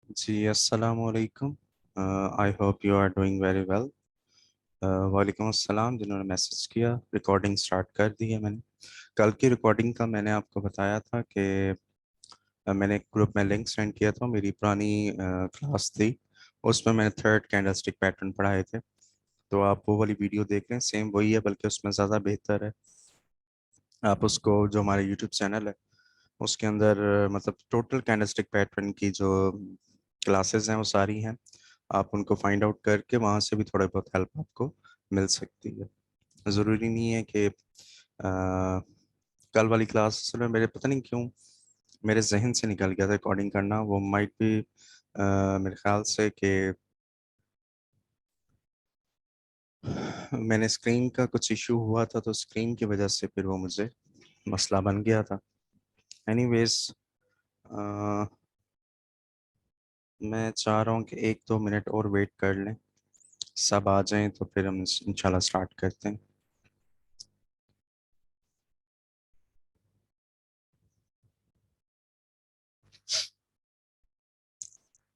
जी अस्सलाम वालेकुम। I hope you are doing very well. वालेकुम अस्सलाम। जिन्होंने मैसेज किया, रिकॉर्डिंग स्टार्ट कर दी है मैंने। कल की रिकॉर्डिंग का मैंने आपको बताया था कि मैंने एक ग्रुप में लिंक सेंड किया था। मेरी पुरानी क्लास थी, उसमें मैंने थर्ड कैंडलस्टिक पैटर्न पढ़ाए थे। तो आप वो वाली वीडियो देख लें, सेम वही है बल्कि उसमें ज़्यादा बेहतर है। आप उसको, जो हमारा यूट्यूब चैनल है उसके अंदर मतलब टोटल कैंडलस्टिक पैटर्न की जो क्लासेस हैं वो सारी हैं। आप उनको फाइंड आउट करके वहाँ से भी थोड़ा बहुत हेल्प आपको मिल सकती है। ज़रूरी नहीं है कि कल वाली क्लास में मेरे पता नहीं क्यों मेरे जहन से निकल गया था रिकॉर्डिंग करना। वो माइट भी मेरे ख्याल से कि मैंने स्क्रीन का कुछ इशू हुआ था, तो स्क्रीन की वजह से फिर वो मुझे मसला बन गया था। एनीवेज, मैं चाह रहा हूँ कि 1-2 मिनट और वेट कर लें, सब आ जाएं तो फिर हम इंशाल्लाह स्टार्ट करते हैं।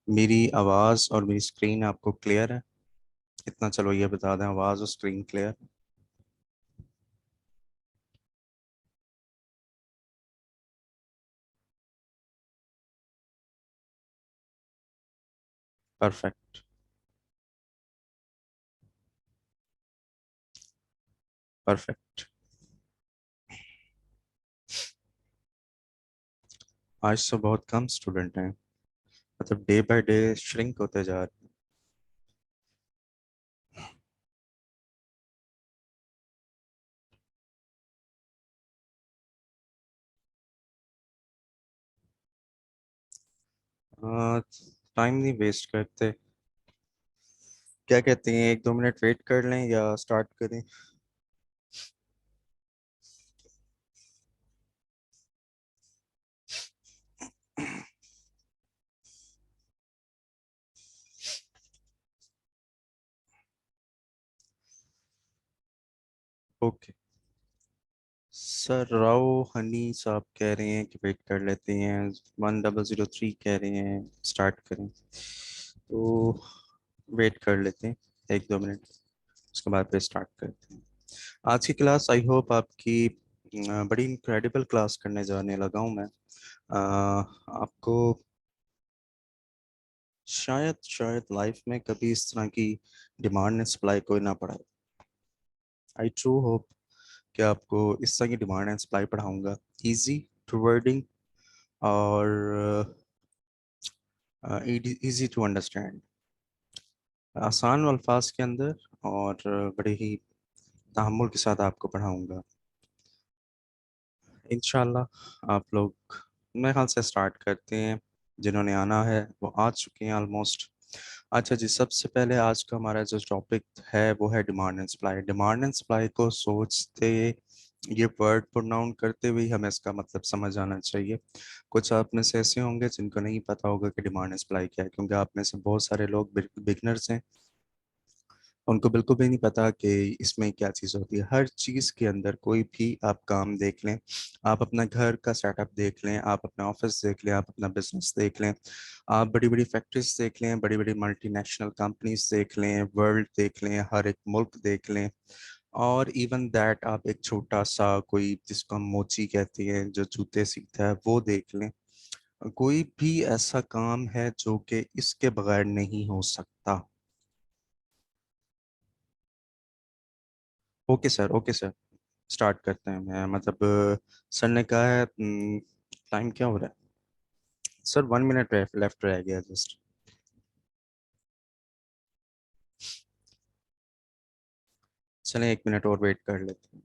मेरी आवाज़ और मेरी स्क्रीन आपको क्लियर है? इतना चलो ये बता दें, आवाज़ और स्क्रीन क्लियर? परफेक्ट। परफेक्ट। आज तो बहुत कम स्टूडेंट हैं, मतलब डे बाय डे श्रिंक होते जा रहे हैं। टाइम नहीं वेस्ट करते। क्या कहते हैं, 1-2 मिनट वेट कर लें या स्टार्ट करें? ओके। सर राव हनी साहब कह रहे हैं कि वेट कर लेते हैं। 1003 कह रहे हैं स्टार्ट करें, तो वेट कर लेते हैं 1-2 मिनट, उसके बाद फिर स्टार्ट करते हैं। आज की क्लास आई होप आपकी बड़ी इनक्रेडिबल क्लास करने जाने लगा हूँ मैं। आपको शायद शायद लाइफ में कभी इस तरह की डिमांड एंड सप्लाई कोई ना पढ़ाए। आई ट्रू होप कि आपको इस तरह की डिमांड एंड सप्लाई पढ़ाऊंगा, इजी टू वर्डिंग और इजी टू अंडरस्टैंड, आसान अल्फाज के अंदर, और बड़े ही तहम्मुल के साथ आपको पढ़ाऊंगा इंशाल्लाह। आप लोग मेरे ख्याल से स्टार्ट करते हैं। जिन्होंने आना है वो आ चुके हैं ऑलमोस्ट। अच्छा जी, सबसे पहले आज का हमारा जो टॉपिक है वो है demand and supply. Demand and supply को सोचते, ये वर्ड प्रोनाउन करते हुए हमें इसका मतलब समझ आना चाहिए। कुछ आप में से ऐसे होंगे जिनको नहीं पता होगा कि डिमांड एंड सप्लाई क्या है, क्योंकि आप में से बहुत सारे लोग बिगनर्स हैं, उनको बिल्कुल भी नहीं पता कि इसमें क्या चीज़ होती है। हर चीज़ के अंदर कोई भी आप काम देख लें, आप अपना घर का सेटअप देख लें, आप अपना ऑफिस देख लें, आप अपना बिजनेस देख लें, आप बड़ी बड़ी फैक्ट्रीज देख लें, बड़ी बड़ी मल्टीनेशनल कंपनीज देख लें, वर्ल्ड देख लें, हर एक मुल्क देख लें, और इवन दैट आप एक छोटा सा कोई जिसको हम मोची कहते हैं जो जूते सीखता है वो देख लें। कोई भी ऐसा काम है जो कि इसके बगैर नहीं हो सकता। Okay sir, okay sir, start करते हैं। मैं मतलब सर ने कहा है, टाइम क्या हो रहा है सर? 1 मिनट लेफ्ट रह गया जस्ट। चलें 1 मिनट और वेट कर लेते हैं।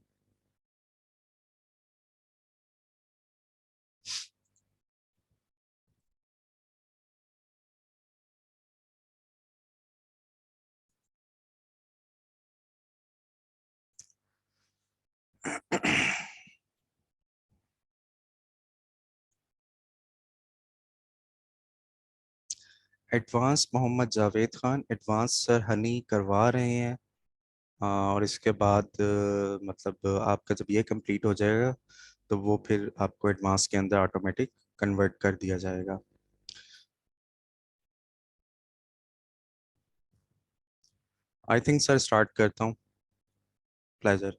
Advance Mohammed Javed Khan, advance sir हनी करवा रहे हैं। और इसके बाद मतलब आपका जब ये कंप्लीट हो जाएगा तो वो फिर आपको एडवांस के अंदर ऑटोमेटिक कन्वर्ट कर दिया जाएगा। आई थिंक सर स्टार्ट करता हूँ। Pleasure.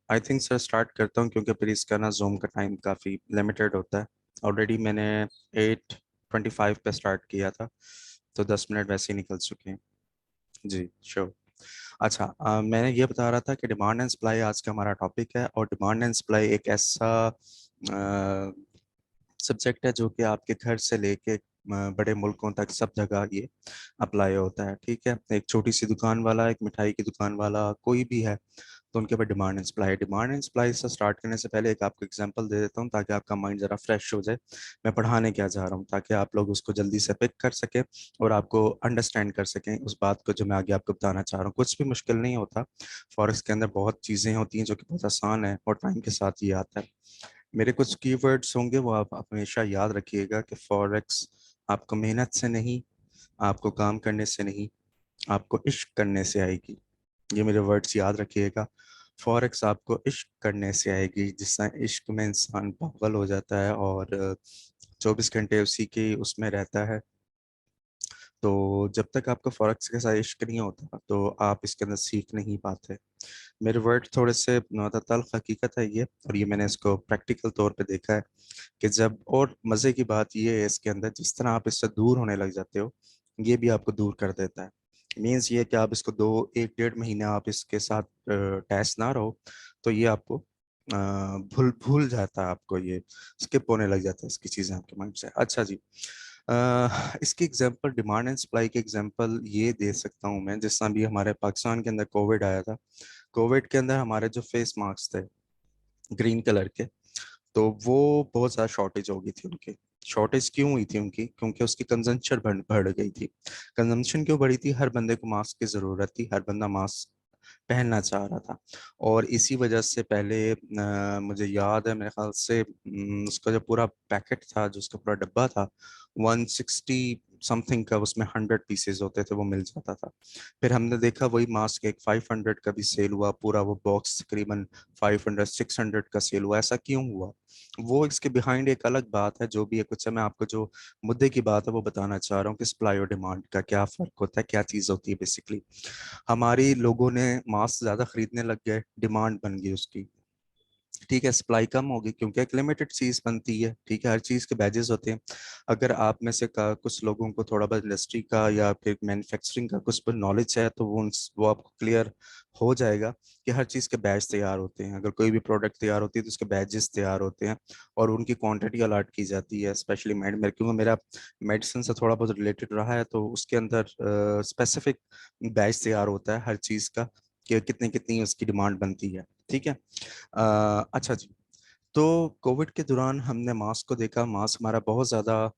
I think sir start करता हूँ क्योंकि फिर इसका ना जूम का टाइम काफ़ी लिमिटेड होता है। ऑलरेडी मैंने 8:25 पे स्टार्ट किया था, तो 10 मिनट वैसे ही निकल चुके हैं। जी श्योर। अच्छा, मैंने ये बता रहा था कि डिमांड एंड सप्लाई आज का हमारा टॉपिक है, और डिमांड एंड सप्लाई एक ऐसा सब्जेक्ट है जो कि आपके घर से लेके बड़े मुल्कों तक सब जगह ये अप्लाई होता है। ठीक है, एक छोटी सी दुकान वाला, एक मिठाई की दुकान वाला, कोई भी है, तो उनके पास demand and supply. Demand and supply से स्टार्ट करने से पहले एक आपको एग्जांपल दे देता हूँ ताकि आपका माइंड जरा फ्रेश हो जाए। मैं पढ़ाने क्या जा रहा हूँ, ताकि आप लोग उसको जल्दी से पिक कर सके और आपको अंडरस्टैंड कर सकें उस बात को जो मैं आगे आपको बताना चाह रहा हूँ। कुछ भी मुश्किल नहीं होता। फॉरेक्स के अंदर बहुत चीज़ें होती हैं जो कि बहुत आसान है, और टाइम के साथ ये आता है। मेरे कुछ कीवर्ड्स होंगे, वो आप हमेशा याद रखिएगा कि फॉरेक्स आपको मेहनत से नहीं, आपको काम करने से नहीं, आपको इश्क करने से आएगी। ये मेरे वर्ड्स याद रखिएगा। फॉरेक्स आपको इश्क करने से आएगी, जिससे इश्क में इंसान पागल हो जाता है और 24 घंटे उसी के उसमें रहता है। तो जब तक आपको फॉरेक्स के साथ इश्क नहीं होता तो आप इसके अंदर सीख नहीं पाते। मेरे वर्ड थोड़े से मतलब तल्ख हकीकत है ये, और ये मैंने इसको प्रैक्टिकल तौर पे देखा है कि जब, और मज़े की बात ये है इसके अंदर, जिस तरह आप इससे दूर होने लग जाते हो, ये भी आपको दूर कर देता है। मीन्स ये कि आप इसको 1 डेढ़ महीने आप इसके साथ टैच ना रहो, तो ये आपको भूल भूल जाता है, आपको ये स्किप होने लग जाता है इसकी चीज़ें आपके माइंड से। अच्छा जी, इसकी एग्जांपल, डिमांड एंड सप्लाई की एग्जांपल ये दे सकता हूँ मैं, जिस तरह भी हमारे पाकिस्तान के अंदर कोविड आया था। कोविड के अंदर हमारे जो फेस मास्क थे ग्रीन कलर के, तो वो बहुत ज़्यादा शॉर्टेज हो गई थी उनकी। शॉर्टेज क्यों हुई थी उनकी? क्योंकि उसकी कंजम्पशन बढ़ गई थी। कंजम्पशन क्यों बढ़ी थी? हर बंदे को मास्क की ज़रूरत थी, हर बंदा मास्क पहनना चाह रहा था। और इसी वजह से पहले मुझे याद है, मेरे ख्याल से उसका जो पूरा पैकेट था, जो उसका पूरा डब्बा था, 160 समथिंग का, उसमें 100 पीसेज होते थे, वो मिल जाता था। फिर हमने देखा वही मास्क एक 500 का भी सेल हुआ, पूरा वो बॉक्स तकरीबन 500 600 का सेल हुआ। ऐसा क्यों हुआ? वो इसके बिहाइंड एक अलग बात है, जो भी है कुछ है। मैं आपको जो मुद्दे की बात है वो बताना चाह रहा हूँ कि सप्लाई और डिमांड का क्या फर्क होता है, क्या चीज़ होती है बेसिकली। हमारी लोगों ने मास्क ज्यादा खरीदने लग गए, डिमांड बन गई उसकी। ठीक है, सप्लाई कम होगी क्योंकि एक लिमिटेड चीज बनती है। ठीक है, हर चीज के बैजेस होते हैं। अगर आप में से कुछ लोगों को थोड़ा बहुत इंडस्ट्री का या फिर मैन्युफैक्चरिंग का कुछ नॉलेज है, तो वो आपको क्लियर हो जाएगा कि हर चीज़ के बैच तैयार होते हैं। अगर कोई भी प्रोडक्ट तैयार होती है तो उसके बैजेस तैयार होते हैं, और उनकी क्वांटिटी अलॉट की जाती है। स्पेशली क्योंकि मेरा मेडिसिन से थोड़ा बहुत रिलेटेड रहा है, तो उसके अंदर स्पेसिफिक बैच तैयार होता है हर चीज़ का, कि कितनी कितनी उसकी डिमांड बनती है। ठीक है। अच्छा जी, तो कोविड के दौरान हमने मास्क को देखा। मास्क हमारा बहुत ज़्यादा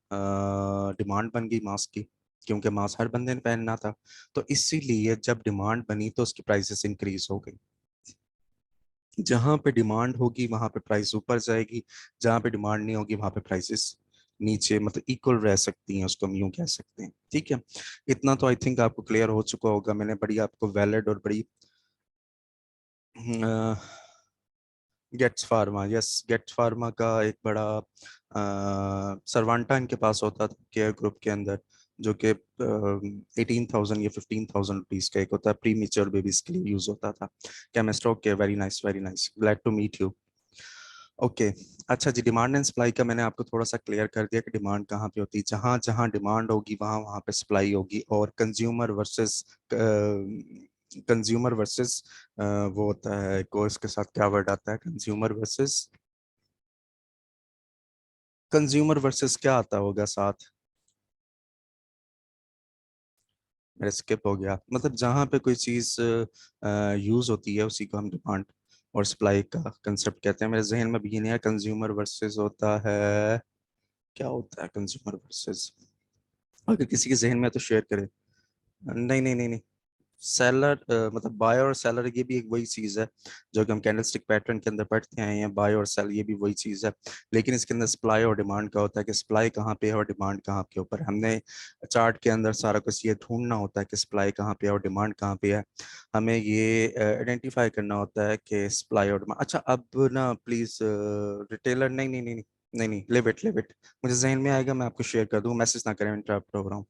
डिमांड बन गई मास्क की, क्योंकि मास्क हर बंदे ने पहनना था। तो इसीलिए जब डिमांड बनी तो उसकी प्राइसेस इंक्रीज हो गई। जहां पे डिमांड होगी वहां पे प्राइस ऊपर जाएगी, जहां पे डिमांड नहीं होगी वहां पे प्राइसेस नीचे, मतलब इक्वल रह सकती हैं, उसको हम यूं कह सकते हैं। ठीक है, इतना तो आई थिंक आपको क्लियर हो चुका होगा। मैंने बड़ी आपको वैलिड और बड़ी Gates Pharma, yes, Gates Pharma का एक बड़ा सरवांटा इनके पास होता था केयर ग्रुप के अंदर, जो कि 18,000 या 15,000 रुपीज का एक होता है, प्री मेच्योर बेबीज के लिए यूज होता था। Chemist, okay, very nice, very nice, glad to meet you. Okay. अच्छा जी, डिमांड एंड सप्लाई का मैंने आपको थोड़ा सा क्लियर कर दिया कि डिमांड कहाँ पे होती है। जहाँ जहाँ डिमांड होगी वहाँ वहाँ पे सप्लाई होगी। और कंज्यूमर वर्सेस वो होता है, कोर्स के साथ क्या वर्ड आता है, कंज्यूमर वर्सेस क्या आता होगा साथ? मेरा स्किप हो गया। मतलब जहाँ पे कोई चीज़ यूज होती है उसी को हम डिमांड और सप्लाई का कंसेप्ट कहते हैं। मेरे जहन में भी ये नहीं है। कंज्यूमर वर्सेस होता है, क्या होता है कंज्यूमर वर्सेस? अगर किसी के जहन में है तो शेयर करें। नहीं नहीं नहीं नहीं, सेलर, मतलब बाय और सेलर, ये भी एक वही चीज है जो कि हम कैंडलस्टिक पैटर्न के अंदर पढ़ते आए हैं। बाय और सेल, ये भी वही चीज है। लेकिन इसके अंदर सप्लाई और डिमांड का होता है कि सप्लाई कहाँ पे है और डिमांड कहाँ के ऊपर। हमने चार्ट के अंदर सारा कुछ ये ढूंढना होता है कि सप्लाई कहाँ पे है और डिमांड कहाँ पे है। हमें ये आइडेंटिफाई करना होता है कि सप्लाई और डिमांड। अच्छा, अब ना प्लीज, रिटेलर, नहीं नहीं नहीं नहीं नहीं नहीं, लिव इट लिव इट। मुझे जहन में आएगा मैं आपको शेयर कर दूँ, मैसेज ना करें, इंटरप्ट हो रहा हूँ।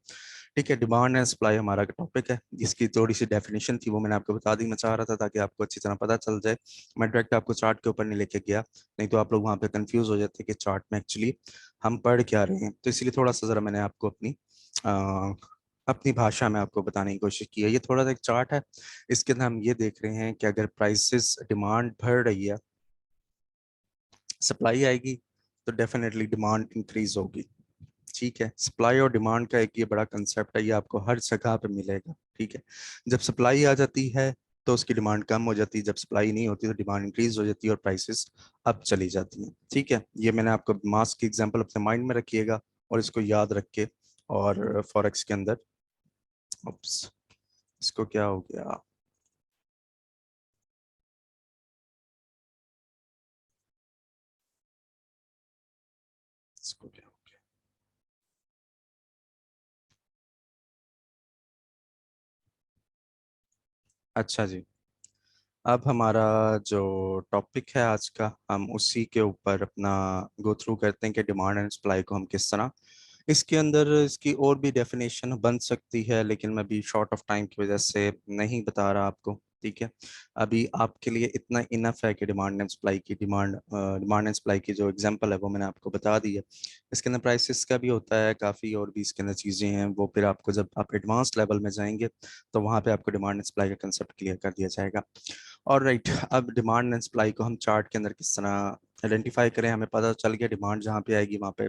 ठीक है, डिमांड एंड सप्लाई हमारा टॉपिक है। इसकी थोड़ी सी डेफिनेशन थी वो मैंने आपको बता दी, मैं चाह रहा था ताकि आपको अच्छी तरह पता चल जाए। मैं डायरेक्ट आपको चार्ट के ऊपर नहीं लेके गया, नहीं तो आप लोग वहाँ पे कंफ्यूज हो जाते कि चार्ट में एक्चुअली हम पढ़ क्या रहे हैं। तो इसलिए थोड़ा सा ज़रा मैंने आपको अपनी भाषा में आपको बताने की कोशिश की है। ये थोड़ा सा एक चार्ट है, इसके अंदर हम ये देख रहे हैं कि अगर प्राइसेस डिमांड बढ़ रही है, सप्लाई आएगी, तो डेफिनेटली डिमांड इंक्रीज होगी। ठीक है, सप्लाई और डिमांड का एक ये बड़ा कंसेप्ट है, ये आपको हर जगह पे मिलेगा। ठीक है, जब सप्लाई आ जाती है तो उसकी डिमांड कम हो जाती है, जब सप्लाई नहीं होती तो डिमांड इंक्रीज हो जाती है और प्राइसेस अप चली जाती हैं। ठीक है, ये मैंने आपको मास्क की एग्जांपल अपने माइंड में रखिएगा और इसको याद रख के। और फॉरेक्स के अंदर उप्स, इसको क्या हो गया, इसको क्या हो गया। अच्छा जी, अब हमारा जो टॉपिक है आज का, हम उसी के ऊपर अपना गो थ्रू करते हैं कि डिमांड एंड सप्लाई को हम किस तरह, इसके अंदर इसकी और भी डेफिनेशन बन सकती है, लेकिन मैं अभी शॉर्ट ऑफ टाइम की वजह से नहीं बता रहा आपको। ठीक है, अभी आपके लिए इतना इनफ है कि डिमांड एंड सप्लाई की जो एग्जांपल है वो मैंने आपको बता दी है। इसके अंदर प्राइसेस का भी होता है काफ़ी, और भी इसके अंदर चीज़ें हैं, वो फिर आपको जब आप एडवांस लेवल में जाएंगे तो वहाँ पे आपको डिमांड एंड सप्लाई का कंसेप्ट क्लियर कर दिया जाएगा। और राइट, अब डिमांड एंड सप्लाई को हम चार्ट के अंदर किस तरह आइडेंटिफाई करें, हमें पता चल गया डिमांड जहाँ पे आएगी वहाँ पे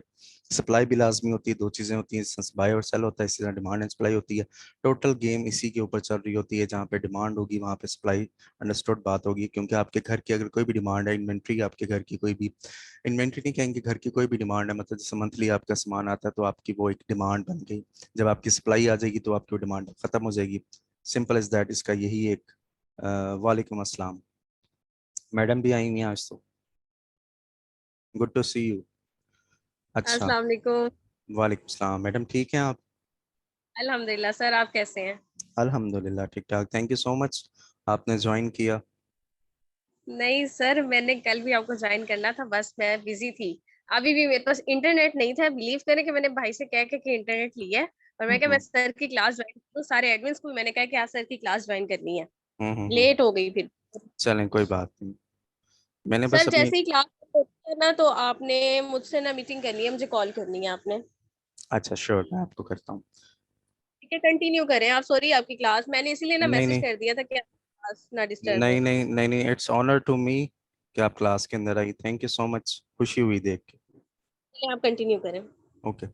सप्लाई भी लाजमी होती है। दो चीज़ें होती हैं, बाय और सेल होता है, इसी तरह डिमांड एंड सप्लाई होती है। टोटल गेम इसी के ऊपर चल रही होती है, जहाँ पे डिमांड होगी वहाँ पे सप्लाई, अंडरस्टूड बात होगी। क्योंकि आपके घर की अगर कोई भी डिमांड है, इन्वेंट्री आपके घर की कोई भी, इन्वेंट्री नहीं कहेंगे, घर की कोई भी डिमांड है, मतलब जैसे मंथली आपका सामान आता है तो आपकी वो एक डिमांड बन गई। जब आपकी सप्लाई आ जाएगी तो आपकी डिमांड खत्म हो जाएगी। सिंपल इज दैट, इसका यही एक वालेकुम अस्सलाम, मैडम भी आई हुई हैं आज तो, गुड टू सी यू। अच्छा, अस्सलाम वालेकुम। वालेकुम सलाम मैडम, ठीक हैं आप? अल्हम्दुलिल्लाह सर, आप कैसे हैं? अल्हम्दुलिल्लाह ठीक ठाक, थैंक यू सो मच, आपने ज्वाइन किया। नहीं सर, मैंने कल भी आपको ज्वाइन करना था, बस मैं बिजी थी। अभी भी मेरे पास इंटरनेट नहीं था। बिलीव करें कि मैंने भाई से कह के कि इंटरनेट लिया है और मैं क्या, मैं हम्म सर की क्लास ज्वाइन करूँ। सारे एडमिन्स को भी मैंने कहा कि आज सर की क्लास ज्वाइन करनी है। हम्म। लेट हो गई फिर। चलें कोई बात नहीं, मैंने बस सर अपनी, जैसे ही क्लास होती है ना, तो आपने मुझसे ना मीटिंग करनी है, मुझे कॉल करनी है आपने। अच्छा श्योर, मैं आपको करता हूँ। ठीक है, कंटिन्यू करें आप। सॉरी, आपकी क्लास मैंने इसीलिए ना नहीं मैसेज नहीं, कर दिया था कि आपकी क्लास ना डिस्टर्ब नहीं हो। नहीं नहीं नहीं, इट्स ऑनर टू मी कि आप क्लास के अंदर आई, थैंक यू सो मच, खुशी हुई देख के। चलिए, आप कंटिन्यू करें। ओके,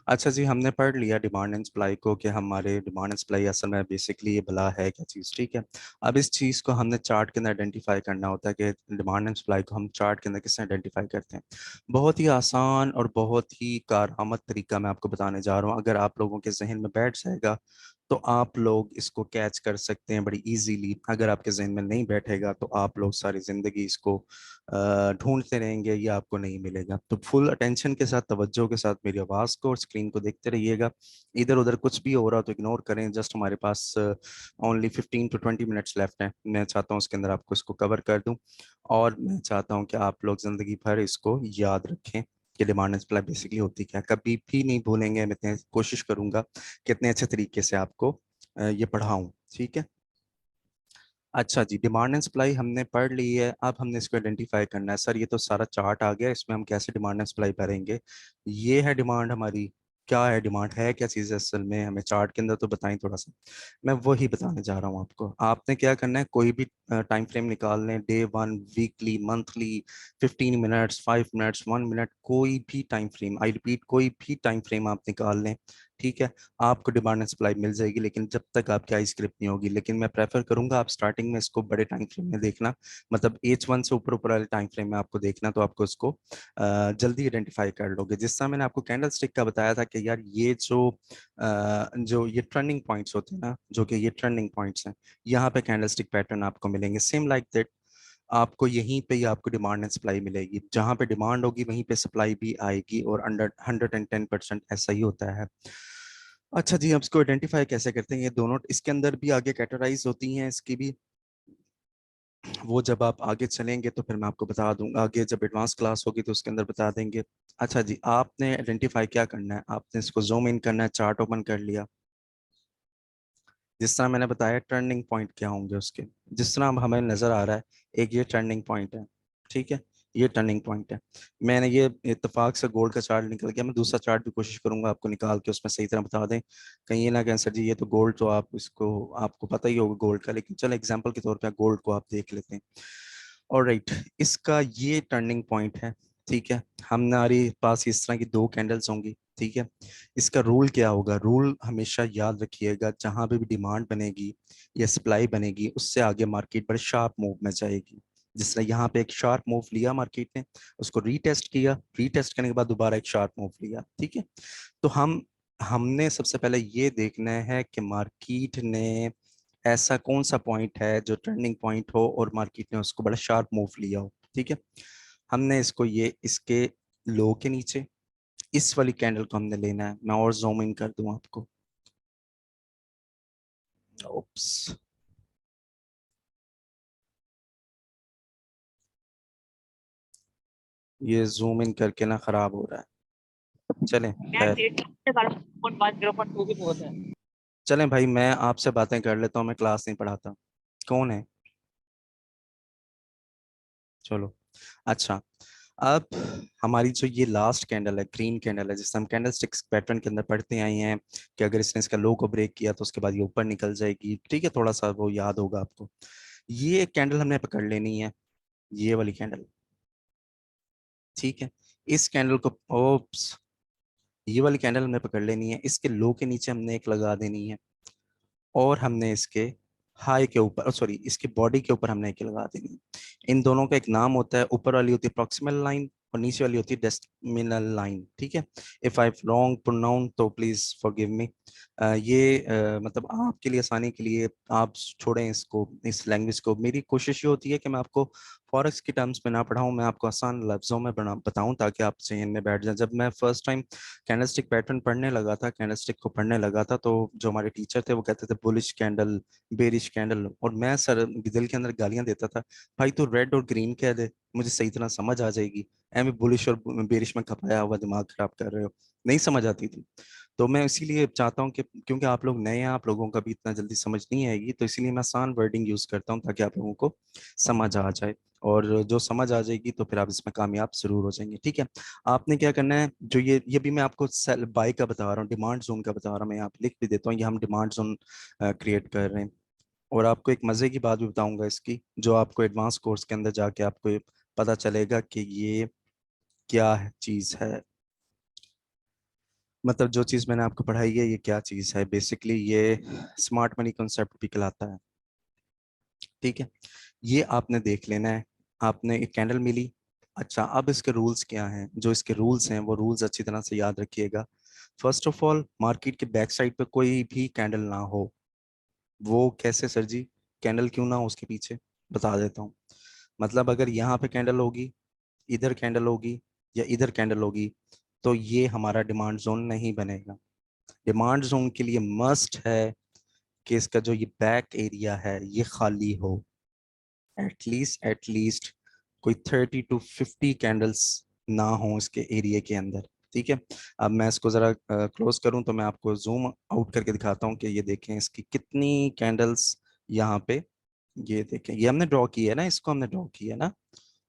अच्छा जी, हमने पढ़ लिया डिमांड एंड सप्लाई को कि हमारे डिमांड एंड सप्लाई असल में बेसिकली ये भला है क्या चीज़। ठीक है, अब इस चीज़ को हमने चार्ट के अंदर आइडेंटिफाई करना होता है कि डिमांड एंड सप्लाई को हम चार्ट के अंदर किससे आइडेंटिफाई करते हैं। बहुत ही आसान और बहुत ही कारआमद तरीका मैं आपको बताने जा रहा हूँ, अगर आप लोगों के जहन में बैठ जाएगा तो आप लोग इसको कैच कर सकते हैं बड़ी इजीली। अगर आपके जहन में नहीं बैठेगा तो आप लोग सारी ज़िंदगी इसको ढूंढते रहेंगे, या आपको नहीं मिलेगा। तो फुल अटेंशन के साथ, तवज्जो के साथ मेरी आवाज़ को और स्क्रीन को देखते रहिएगा। इधर उधर कुछ भी हो रहा हो तो इग्नोर करें, जस्ट हमारे पास ओनली 15 to 20 मिनट्स लेफ्ट हैं। मैं चाहता हूँ उसके अंदर आपको इसको कवर कर दूँ, और मैं चाहता हूँ कि आप लोग ज़िंदगी भर इसको याद रखें कि डिमांड एंड सप्लाई बेसिकली होती क्या है। कभी भी नहीं भूलेंगे, मैं इतने कोशिश करूंगा कि इतने अच्छे तरीके से आपको ये पढ़ाऊँ। ठीक है, अच्छा जी, डिमांड एंड सप्लाई हमने पढ़ ली है, अब हमने इसको आइडेंटिफाई करना है। सर ये तो सारा चार्ट आ गया, इसमें हम कैसे डिमांड एंड सप्लाई भरेंगे? ये है डिमांड हमारी, क्या है डिमांड, है क्या चीज़ है असल में, हमें चार्ट के अंदर तो बताएं थोड़ा सा। मैं वही बताने जा रहा हूँ आपको। आपने क्या करना है, कोई भी टाइम फ्रेम निकाल लें, day one, weekly, monthly, 15 minutes, 5 minutes, 1 minute, कोई भी टाइम फ्रेम, आई रिपीट कोई भी टाइम फ्रेम आप निकाल लें। ठीक है, आपको डिमांड एंड सप्लाई मिल जाएगी, लेकिन जब तक आपकी आई स्क्रिप्ट नहीं होगी। लेकिन मैं प्रेफर करूंगा आप स्टार्टिंग में इसको बड़े टाइम फ्रेम में देखना, मतलब H1 से ऊपर ऊपर वाले टाइम फ्रेम में आपको देखना, तो आपको इसको जल्दी आइडेंटिफाई कर लोगे। जिस तरह मैंने आपको कैंडल स्टिक का बताया था कि यार ये जो ये टर्निंग पॉइंट्स होते हैं ना, जो कि ये टर्निंग पॉइंट्स हैं, यहाँ पे कैंडल स्टिक पैटर्न आपको मिलेंगे सेम लाइक दैट। आपको यहीं पे ही आपको डिमांड एंड सप्लाई मिलेगी, जहां पे डिमांड होगी वहीं पे सप्लाई भी आएगी, और अंडर 110% ऐसा ही होता है। अच्छा जी, हम इसको आइडेंटिफाई कैसे करते हैं, ये दोनों इसके अंदर भी आगे कैटेगराइज होती हैं इसकी भी, वो जब आप आगे चलेंगे तो फिर मैं आपको बता दूंगा, आगे जब एडवांस क्लास होगी तो उसके अंदर बता देंगे। अच्छा जी, आपने आइडेंटिफाई क्या करना है, आपने इसको जूम इन करना है, चार्ट ओपन कर लिया। जिस तरह मैंने बताया टर्निंग पॉइंट क्या होंगे उसके, जिस तरह अब हमें नजर आ रहा है, एक ये टर्निंग पॉइंट है, ठीक है, ये टर्निंग पॉइंट है। मैंने ये इत्तेफाक से गोल्ड का चार्ट निकल गया, मैं दूसरा चार्ट भी कोशिश करूंगा आपको निकाल के उसमें सही तरह बता दें, कहीं ये ना कहें सर जी ये तो गोल्ड, तो आप इसको, आपको पता ही होगा गोल्ड का, लेकिन चलो एग्जाम्पल के तौर पर गोल्ड को आप देख लेते हैं। और राइट, इसका ये टर्निंग पॉइंट है, ठीक है। हमारे पास इस तरह की दो कैंडल्स होंगी, ठीक है। इसका रूल क्या होगा, रूल हमेशा याद रखिएगा, जहां पे भी डिमांड बनेगी या सप्लाई बनेगी, उससे आगे मार्केट बड़े शार्प मूव में जाएगी। जिस तरह यहाँ पे एक शार्प मूव लिया मार्केट ने, उसको रीटेस्ट किया, रीटेस्ट करने के बाद दोबारा एक शार्प मूव लिया, ठीक है। तो हमने सबसे पहले ये देखना है कि मार्केट ने ऐसा कौन सा पॉइंट है जो टर्निंग पॉइंट हो और मार्केट ने उसको बड़ा शार्प मूव लिया हो, ठीक है। हमने इसको ये इसके लो के नीचे इस वाली कैंडल को हमने लेना है। मैं और जूम इन कर दूं आपको, ओप्स, ये जूम इन करके ना खराब हो रहा है, चलें खैर। 0.2 की बहुत है। चलें भाई, मैं आपसे बातें कर लेता हूँ, मैं क्लास नहीं पढ़ाता। कौन है? चलो, अच्छा। अब हमारी जो ये लास्ट कैंडल है, ग्रीन कैंडल है, जिसे हम कैंडल स्टिक्स पैटर्न के अंदर पढ़ते आए हैं कि अगर इसने इसका लो को ब्रेक किया तो उसके बाद ये ऊपर निकल जाएगी, ठीक है, थोड़ा सा वो याद होगा आपको। ये एक कैंडल हमने पकड़ लेनी है, ये वाली कैंडल, ठीक है। इस कैंडल को, ओप्स, ये वाली कैंडल हमने पकड़ लेनी है, इसके लो के नीचे हमने एक लगा देनी है, और हमने इसके हाई के ऊपर, सॉरी, इसकी बॉडी के ऊपर हमने एक लगा देनी है। इन दोनों का एक नाम होता है, ऊपर वाली होती है प्रॉक्सिमल लाइन और नीचे वाली होती है डेस्टिमिनल लाइन, ठीक है। इफ आई रॉन्ग प्रोनाउंस तो प्लीज फॉरगिव मी। ये मतलब आपके लिए आसानी के लिए आप छोड़ें इसको, इस लैंग्वेज को। मेरी कोशिश ये होती है कि मैं आपको फॉरेक्स की टर्म्स में ना पढ़ाऊं, मैं आपको आसान लफ्जों में बना बताऊं ताकि आप जहन में बैठ जाए। जब मैं फर्स्ट टाइम कैंडलस्टिक पैटर्न पढ़ने लगा था, कैंडलस्टिक को पढ़ने लगा था, तो जो हमारे टीचर थे वो कहते थे बुलिश कैंडल, बेरिश कैंडल, और मैं सर दिल के अंदर गालियां देता था, भाई तू रेड और ग्रीन कह दे, मुझे सही तरह समझ आ जाएगी, एम बुलिश और बेरिश में खपाया हुआ दिमाग खराब कर रहे हो, नहीं समझ आती थी। तो मैं इसीलिए चाहता हूँ कि क्योंकि आप लोग नए हैं, आप लोगों का भी इतना जल्दी समझ नहीं आएगी, तो इसीलिए मैं आसान वर्डिंग यूज करता हूँ ताकि आप लोगों को समझ आ जाए, और जो समझ आ जाएगी तो फिर आप इसमें कामयाब जरूर हो जाएंगे, ठीक है। आपने क्या करना है, जो ये भी मैं आपको सेल बाय का बता रहा हूँ, डिमांड जोन का बता रहा हूँ, मैं यहाँ पे लिख भी देता हूँ, ये हम डिमांड जोन क्रिएट कर रहे हैं। और आपको एक मजे की बात भी बताऊंगा इसकी, जो आपको एडवांस कोर्स के अंदर जाके आपको ये पता चलेगा कि ये क्या है, चीज है। मतलब जो चीज मैंने आपको पढ़ाई है ये क्या चीज है, बेसिकली ये स्मार्ट मनी कॉन्सेप्ट भी कहलाता है, ठीक है। ये आपने देख लेना है, आपने एक कैंडल मिली। अच्छा, अब इसके रूल्स क्या हैं, जो इसके रूल्स हैं वो रूल्स अच्छी तरह से याद रखिएगा। फर्स्ट ऑफ ऑल, मार्केट के बैक साइड पे कोई भी कैंडल ना हो। वो कैसे सर जी, कैंडल क्यों ना हो उसके पीछे, बता देता हूँ। मतलब अगर यहाँ पे कैंडल होगी, इधर कैंडल होगी, या इधर कैंडल होगी, तो ये हमारा डिमांड जोन नहीं बनेगा। डिमांड जोन के लिए मस्ट है कि इसका जो ये बैक एरिया है ये खाली हो, एटलीस्ट कोई 30 to 50 कैंडल्स ना हो इसके एरिया के अंदर, ठीक है। अब मैं इसको जरा क्लोज करूं तो मैं आपको जूम आउट करके दिखाता हूं कि ये देखें इसकी कितनी कैंडल्स यहाँ पे, ये देखें, ये हमने ड्रॉ की है ना, इसको हमने ड्रॉ किया है ना,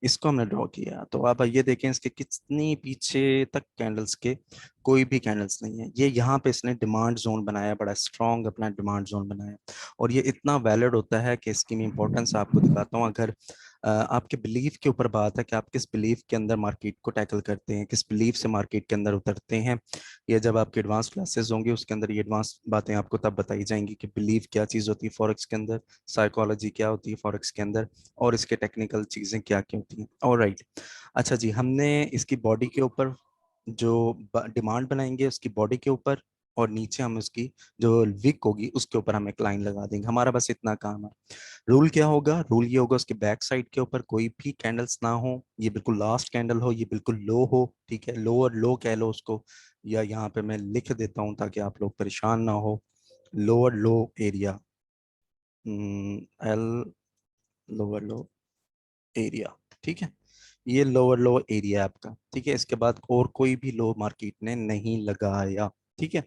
इसको हमने ड्रॉ किया, तो आप ये देखें इसके कितनी पीछे तक कैंडल्स के कोई भी कैंडल्स नहीं है। ये यहाँ पे इसने डिमांड जोन बनाया, बड़ा स्ट्रॉन्ग अपना डिमांड जोन बनाया, और ये इतना वैलिड होता है कि इसकी मैं इंपॉर्टेंस आपको दिखाता हूँ। अगर आपके बिलीफ के ऊपर बात है कि आप किस बिलीफ के अंदर मार्केट को टैकल करते हैं, किस बिलीफ से मार्केट के अंदर उतरते हैं, ये जब आपकी एडवांस क्लासेस होंगी उसके अंदर ये एडवांस बातें आपको तब बताई जाएंगी कि बिलीफ क्या चीज़ होती है फॉरेक्स के अंदर, साइकोलॉजी क्या होती है फॉरेक्स के अंदर, और इसके टेक्निकल चीज़ें क्या क्या होती हैं। और राइट, अच्छा जी, हमने इसकी बॉडी के ऊपर जो डिमांड बनाएंगे उसकी बॉडी के ऊपर, और नीचे हम उसकी जो विक होगी उसके ऊपर हम एक लाइन लगा देंगे, हमारा बस इतना काम है। रूल क्या होगा, रूल ये होगा उसके बैक साइड के ऊपर कोई भी कैंडल्स ना हो, ये बिल्कुल लास्ट कैंडल हो, ये बिल्कुल लो हो, ठीक है, लोअर लो कह लो उसको, या यहाँ पे मैं लिख देता हूँ ताकि आप लोग परेशान ना हो, लोअर लो एरिया, एल, लोअर लो एरिया, ठीक है। ये लोअर लो एरिया आपका, ठीक है, इसके बाद और कोई भी लो मार्केट ने नहीं लगाया, ठीक है।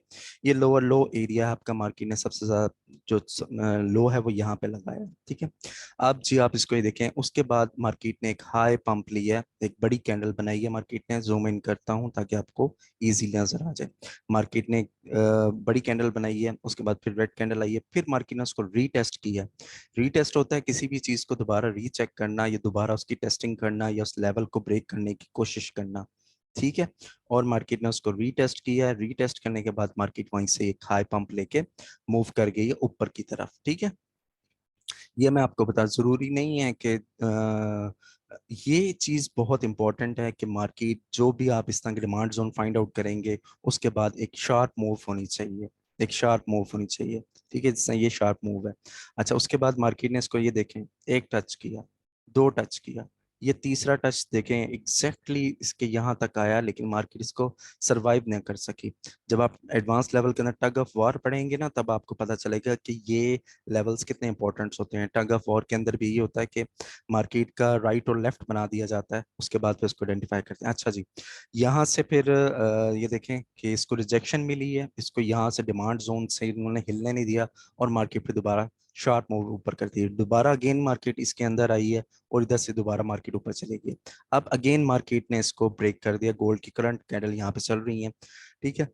ये लोअर लो एरिया आपका मार्केट ने सबसे ज्यादा जो लो है वो यहाँ पे लगाया है। ठीक है। अब जी आप इसको ये देखें, उसके बाद मार्केट ने एक हाई पंप लिया है, एक बड़ी कैंडल बनाई है मार्केट ने। जूम इन करता हूँ ताकि आपको इजीली नजर आ जाए। मार्केट ने एक बड़ी कैंडल बनाई है, उसके बाद फिर रेड कैंडल आई है, फिर मार्केट ने उसको रीटेस्ट किया। रीटेस्ट होता है किसी भी चीज को दोबारा रीचेक करना, या दोबारा उसकी टेस्टिंग करना, या उस लेवल को ब्रेक करने की कोशिश करना। ठीक है। और मार्केट ने उसको रीटेस्ट किया है। रीटेस्ट करने के बाद मार्केट वहीं से एक हाई पंप लेके मूव कर गई है ऊपर की तरफ। ठीक है। ये मैं आपको बता, जरूरी नहीं है कि ये चीज बहुत इंपॉर्टेंट है कि मार्केट जो भी आप इस तरह के डिमांड जोन फाइंड आउट करेंगे, उसके बाद एक शार्प मूव होनी चाहिए। एक शार्प मूव होनी चाहिए। ठीक है, जिससे ये शार्प मूव है। अच्छा, उसके बाद मार्केट ने इसको ये देखें, एक टच किया, दो टच किया, ये तीसरा टच देखें, एग्जैक्टली इसके यहाँ तक आया, लेकिन मार्केट इसको सरवाइव नहीं कर सकी। जब आप एडवांस लेवल के अंदर टग ऑफ वार पढ़ेंगे ना, तब आपको पता चलेगा कि ये लेवल्स कितने इंपॉर्टेंट होते हैं। टग ऑफ वॉर के अंदर भी ये होता है कि मार्केट का राइट और लेफ्ट बना दिया जाता है, उसके बाद फिर उसको आइडेंटिफाई करते हैं। अच्छा जी, यहाँ से फिर ये देखें कि इसको रिजेक्शन मिली है, इसको यहाँ से डिमांड जोन से इन्होंने हिलने नहीं दिया, और मार्केट फिर दोबारा शार्प मूव ऊपर करती है। दोबारा अगेन मार्केट इसके अंदर आई है, और इधर से दोबारा मार्केट ऊपर चली गई। अब अगेन मार्केट ने इसको ब्रेक कर दिया। गोल्ड की करंट कैंडल यहाँ पे चल रही है। ठीक है।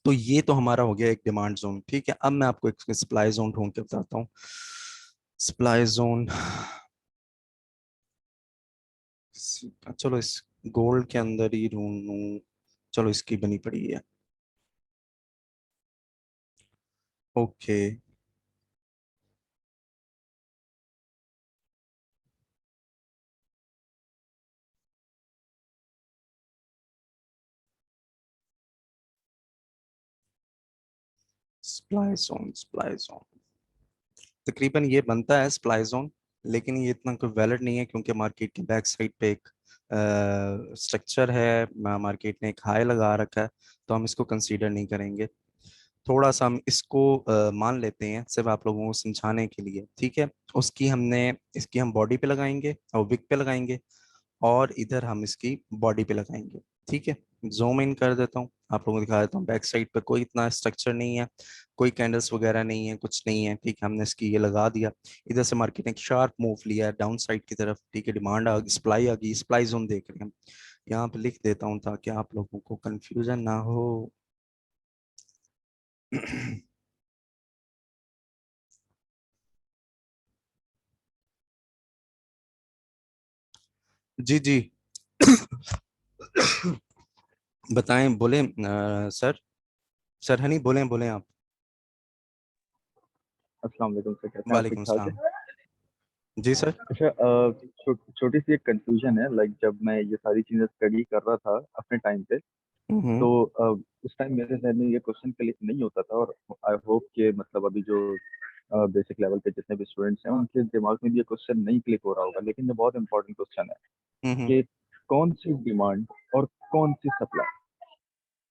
तो ये तो हमारा हो गया एक डिमांड जोन। ठीक है। अब मैं आपको एक सप्लाई जोन ढूंढ के बताता हूँ। सप्लाई जोन, चलो इस गोल्ड के अंदर ही ढूंढूं। चलो इसकी बनी पड़ी है। Okay. Supply zone, supply zone तकरीबन ये बनता है सप्लाई जोन, लेकिन ये इतना कोई वैलिड नहीं है, क्योंकि मार्केट के बैक साइड पे एक स्ट्रक्चर है, मार्केट ने एक हाई लगा रखा है, तो हम इसको कंसीडर नहीं करेंगे। थोड़ा सा हम इसको मान लेते हैं सिर्फ आप लोगों को समझाने के लिए। ठीक है। उसकी हमने, इसकी हम बॉडी पे लगाएंगे और विक पे लगाएंगे, और इधर हम इसकी बॉडी पे लगाएंगे। ठीक है। जूम इन कर देता हूँ, आप लोगों को दिखा देता हूँ। बैक साइड पे कोई इतना स्ट्रक्चर नहीं है, कोई कैंडल्स वगैरह नहीं है, कुछ नहीं है। ठीक है। हमने इसकी ये लगा दिया। इधर से मार्केट ने एक शार्प मूव लिया है डाउन साइड की तरफ। ठीक है। डिमांड आ गई, सप्लाई आ गई, सप्लाई जोन देख रहे हैं हम। यहाँ पे लिख देता हूँ ताकि आप लोगों को कंफ्यूजन ना हो। जी जी। बताएं, बोले सर। सर हनी, बोलें बोलें आप। अस्सलाम वालेकुम सर, कैसे हैं आप? ठीक वालेकुम ठाक है। सलाम। जी सर। अच्छा, छोटी सी एक कंफ्यूजन है। लाइक जब मैं ये सारी चीजें स्टडी कर रहा था अपने टाइम पे, हम्म। तो उस टाइम मेरे जहन में ये क्वेश्चन क्लिक नहीं होता था, और आई होप कि मतलब अभी जो बेसिक लेवल पे जितने भी स्टूडेंट्स हैं उनके दिमाग में भी ये क्वेश्चन नहीं क्लिक हो रहा होगा, लेकिन ये बहुत इंपॉर्टेंट क्वेश्चन है हम्म। कि कौन सी डिमांड और कौन सी सप्लाई।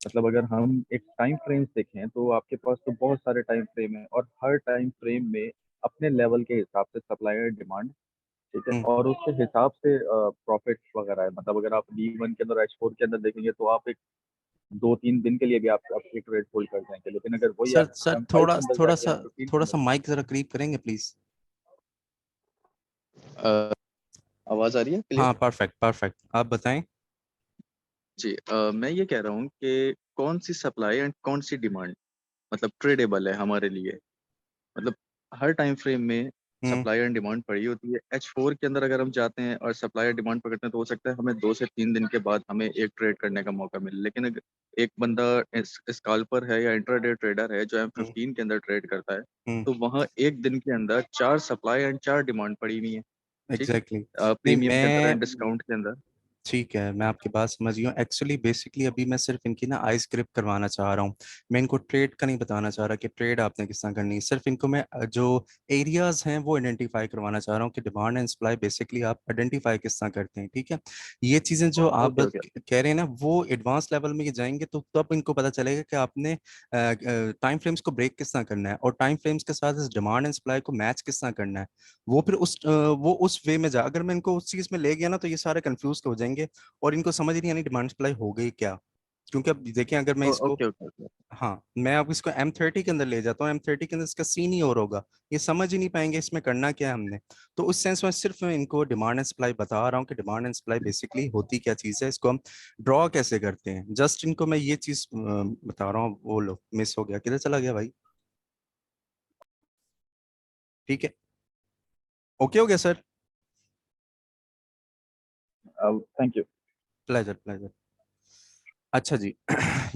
मतलब अगर हम एक टाइम फ्रेम देखें तो आपके पास तो बहुत सारे टाइम फ्रेम है, और हर टाइम फ्रेम में अपने लेवल के हिसाब से सप्लाई और डिमांड, ठीक है, हम्म। और उसके हिसाब से प्रॉफिट वगैरह है। मतलब अगर आप D1 के अंदर, H4 के अंदर देखेंगे तो आप एक 2-3 दिन के लिए भी आप एक रेट होल्ड कर जाएंगे, लेकिन अगर वही सर आप सर M5 थोड़ा के अंदर थोड़ा जाके सा, M15 के थोड़ा अंदर। सा माइक जरा करीब करेंगे प्लीज। अ, आवाज आ रही है क्लियर? हाँ, परफेक्ट परफेक्ट, आप बताएं। जी, मैं ये कह रहा हूँ कि कौन सी सप्लाई एंड कौन सी डिमांड मतलब ट्रेडेबल है हमारे लिए। मतलब हर टाइम फ्रेम में हम्म। सप्लाई एंड डिमांड पड़ी होती है। H4 के अंदर अगर हम जाते हैं और सप्लाई एंड डिमांड पकड़ते हैं तो हो सकता है हमें 2 से 3 दिन के बाद हमें एक ट्रेड करने का मौका मिले, लेकिन अगर एक बंदा स्काल्पर है या इंट्राडे ट्रेडर है जो हम्म। M15 के अंदर ट्रेड करता है, हम्म। तो वहाँ एक दिन के अंदर 4 सप्लाई एंड 4 डिमांड पड़ी हुई है। ठीक, एग्जैक्टली नहीं, प्रीमियम के अंदर मैं, एंड डिस्काउंट के अंदर। ठीक है, मैं आपकी बात समझ गई हूँ। एक्चुअली बेसिकली अभी मैं सिर्फ इनकी ना आई स्क्रिप्ट करवाना चाह रहा हूँ। मैं इनको ट्रेड का नहीं बताना चाह रहा कि ट्रेड आपने किस तरह करनी है। सिर्फ इनको मैं जो एरियाज हैं वो आइडेंटिफाई करवाना चाह रहा हूँ कि डिमांड एंड सप्लाई बेसिकली आप आइडेंटिफाई किस तरह करते हैं। ठीक है। ये चीज़ें जो आप ओके ओके। कह रहे हैं ना, वो एडवांस लेवल में ये जाएंगे तो तब इनको पता चलेगा कि आपने टाइम फ्रेम्स को ब्रेक किस तरह करना है, और टाइम फ्रेम्स के साथ इस डिमांड एंड सप्लाई को मैच किस तरह करना है। वो फिर वो उस वे में जा, अगर मैं इनको उस चीज़ में ले गया ना, तो ये सारे कंफ्यूज हो जाएंगे, और इनको समझ ही नहीं आनी डिमांड सप्लाई हो गई क्या। क्योंकि अब देखिए अगर मैं इसको, ओके ओके ओके। हाँ मैं अब इसको M30 के अंदर ले जाता हूँ, M30 के अंदर इसका सीन ही और होगा, ये समझ ही नहीं पाएंगे इसमें करना क्या है हमने। तो उस सेंस में सिर्फ मैं इनको डिमांड एंड सप्लाई बता रहा हूँ कि डिमांड एंड सप्लाई बेसिकली होती क्या चीज़ है, इसको हम ड्रॉ कैसे करते हैं, जस्ट इनको मैं ये चीज़ बता रहा हूँ। वो लो मिस हो गया, किधर चला गया भाई? ठीक है, ओके हो गया sir? Thank you. Pleasure pleasure. अच्छा जी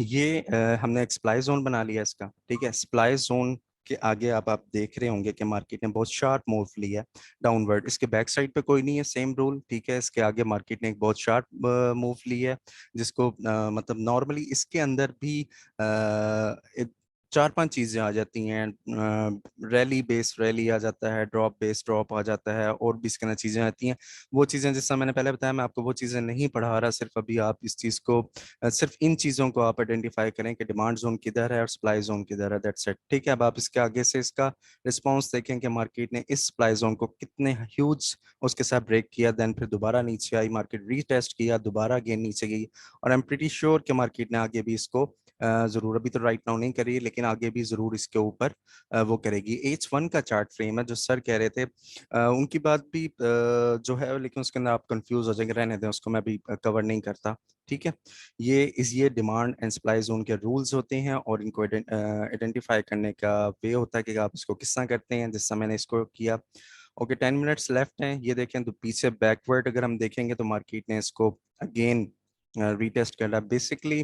ये हमने एक सप्लाई जोन बना लिया इसका, ठीक है। सप्लाई जोन के आगे आप देख रहे होंगे कि मार्केट ने बहुत शार्प मूव लिया है डाउनवर्ड, इसके बैक साइड पे कोई नहीं है, सेम रूल, ठीक है। इसके आगे मार्केट ने एक बहुत शार्प मूव लिया है, जिसको मतलब नॉर्मली इसके अंदर भी चार पांच चीजें आ जाती हैं, रैली बेस रैली आ जाता है, ड्रॉप बेस ड्रॉप आ जाता है, और भी इसके अंदर चीजें आती हैं। वो चीजें जैसा मैंने पहले बताया, मैं आपको वो चीजें नहीं पढ़ा रहा, सिर्फ अभी आप इस चीज को सिर्फ इन चीजों को आप आइडेंटिफाई करें कि डिमांड जोन किधर है और सप्लाई जोन किधर है, दैट्स इट, ठीक है। अब आप इसके आगे से इसका रिस्पांस देखें कि मार्केट ने इस सप्लाई जोन को कितने ह्यूज उसके साथ ब्रेक किया, देन फिर दोबारा नीचे आई, मार्केट रीटेस्ट किया, दोबारा अगेन नीचे गई, और आई एम प्रीटी श्योर कि मार्केट ने आगे भी इसको जरूर, अभी तो राइट नाउ नहीं करी लेकिन आगे भी जरूर इसके ऊपर वो करेगी। H1 का चार्ट फ्रेम है जो सर कह रहे थे, उनकी बात भी जो है, लेकिन उसके अंदर आप कंफ्यूज हो जाएंगे, रहने दें उसको, मैं भी कवर नहीं करता, ठीक है। ये डिमांड एंड सप्लाई जोन के रूल्स होते हैं, और इनको आइडेंटिफाई करने का वे होता है कि आप इसको किस तरह करते हैं, जिस समय मैंने इसको किया। ओके 10 मिनट्स लेफ्ट हैं, ये देखें तो पीछे बैकवर्ड अगर हम देखेंगे तो मार्केट ने इसको अगेन रीटेस्ट कर रहा है। बेसिकली